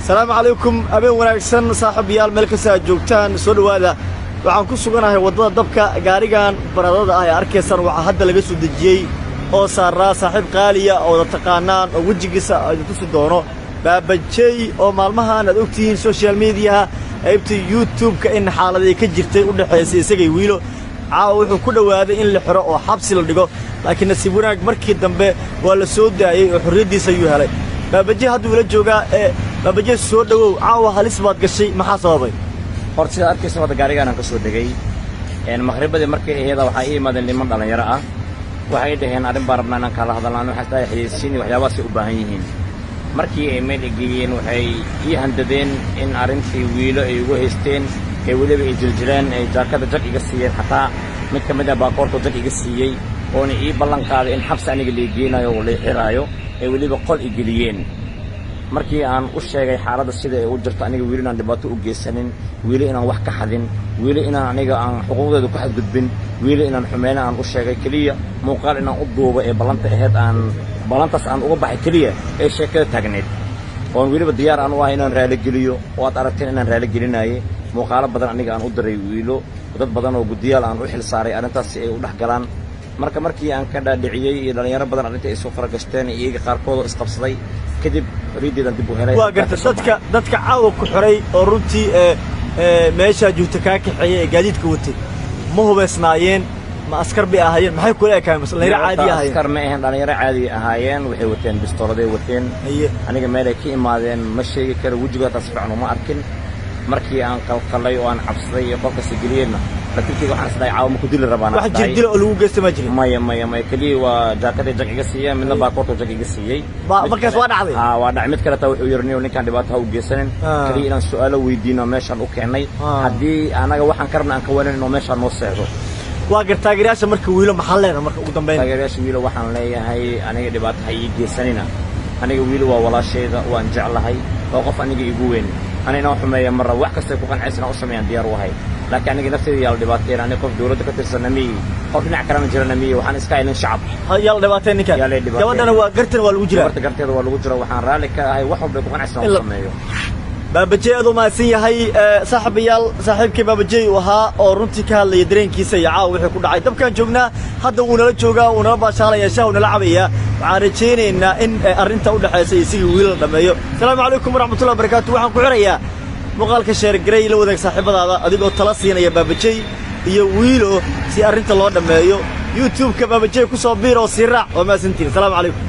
السلام عليكم أبي وناكسن صاحب يال ملك ساجوكتان سولو هذا waxaan ku suganahay wadada dabka gaarigan baradada ay arkaysan waxa hadda laga soo dajiyay oo saaraa saaxiib qaaliya oo taqaanaan oo wajigiisa ay tusi doono baabajay oo maalmahan aad ogtihiin social media aybta YouTube-ka in xaaladii ka jirtay u dhaxaysay isagay wiilo wuxuu ku dhawaaday in la xiro oo xabsi la dhigo laakiin nasiib wanaag markii dambe waa la soo daayay oo xorriyadiisa ayuu helay baabajay hadda wala joogaa baabajay soo dhawow halis baad gashay maxaa sababay horta arkaysa wada gaarigan ka soo dagay maqribadii markii ayada waxa ay imaadeen niman dhalinyaro ah waxay dhaheen arrin baarabnaan aan kala hadalnaan waxa ay xayeysiin waxyaabaha si u baahan yihiin markii ay meel geeyeen waxay handadeen in arrintii wiilo ay ugu haysteen ee waliba ay jiljireen ay jaakada jag iga siiyeen xataa mid ka mid ah baakoorto jag iga siiyay oo ay ballan qaaday in xabsi aniga la geenayo oo la xiraayo ee waliba qol igeliyeen markii aan u sheegay xaaladda sida ay u jirto aniga wiil inaan dhibaato u geysanin wiil inaan wax ka xadin wiil inaan aniga aan xuquuqdeedu ku xadgudbin wiil inaan xumeeyna aan u sheegay kaliya muuqaal inaan u duubo ee ballanta ahayd aan ballantaas aan uga baxay kaliya ee sheekada taagneed oo wiliba diyaar aan u ahay inaan raali geliyo oo aad aragteen inaan raali gelinaayay muuqaalo badan aniga aan u diray wiilo dad badan oo gudiyaal aan u xil saaray arrintaas si ay u dhaxgalaan markii aan ka dhaadhiciyay iyo dhalinyaro badan arrinta ay soo faragashteen iyaga qaarkood isqabsaday kadib riideedan dib u helay waa garta dadka caawa ku xiray oo runtii meesha joogta ka kaxeeyay gaadiidka watay ma hubeysnaayeen ma askar bay ahaayeen maxay kula ekaan dhalinyaro caadi ahaayeen askar ma ahayn dhalinyaro caadi ahaayeen waxay wateen bistooladay wateen aniga meel ay ka imaadeen ma sheegi karo wajiga taas fiican uma arkin markii aan qalqalay oo aan cabsaday iyo qofka sigeliyeenna لكن waxaan isday caawimo ku dili rabaan wax jirdil oo lagu geystay ma jirin maya kaliya waa jaakada jag iga siiyay midna baakoorto jag iga siiyay markaas waa dhacday waa dhacay mid kale taa wuxuu yirnay ninkan dhibaato u geysanin kaliya inaan su'aalo weydiino meeshan u keenay hadii anaga waxaan karna aan ka waanino meeshan noo seexdo waa gartaageeraasha marka wiilo maxaa leeyahay marka ugu dambeyn taageeraasha wiilo waxaan leeyahay aniga dhibaato hay geysanina aniga wiilo waa walaashayda waan jeclahay oo qof aniga igu weyn anina xumeeyo mar wax kasta ku qancaysan oo sameeyaan diyaar u ahay لكن أنا قلت يلا دباتين أنا قف دولة كتير سنمي قف نعكر من جرنا مي وحنا سكايلن شعب يلا دباتين نكال يلا دباتين جواد أنا وقرتن والوجرة قرتن والوجرة وحنا رالك هاي واحد بيكون عشان نسميه baabajay adoo maasan yahay saaxiibayaal saaxiibkii baabajay waxa oo runtii ka hadlay dareenkiisa iyo caaw wixii ku dhacay dabkan joognaa hadda uu nala joogaa uu nala baashaalaya shaah uu nala cabaya waxaan rajaynaynaa in arrinta u dhaxaysay sidii wiil la dhameeyo salaamu calaykum waraxmatullahi wabarakaatuh waxaan ku xirayaa muuqaalka sheer garay la wadaag saaxiibadaada adigoo tala siinaya baabajay iyo wiilo si arrinta loo dhameeyo YouTube-ka baabajay ku soo biiro si raac oo maasantiin salaamu calaykum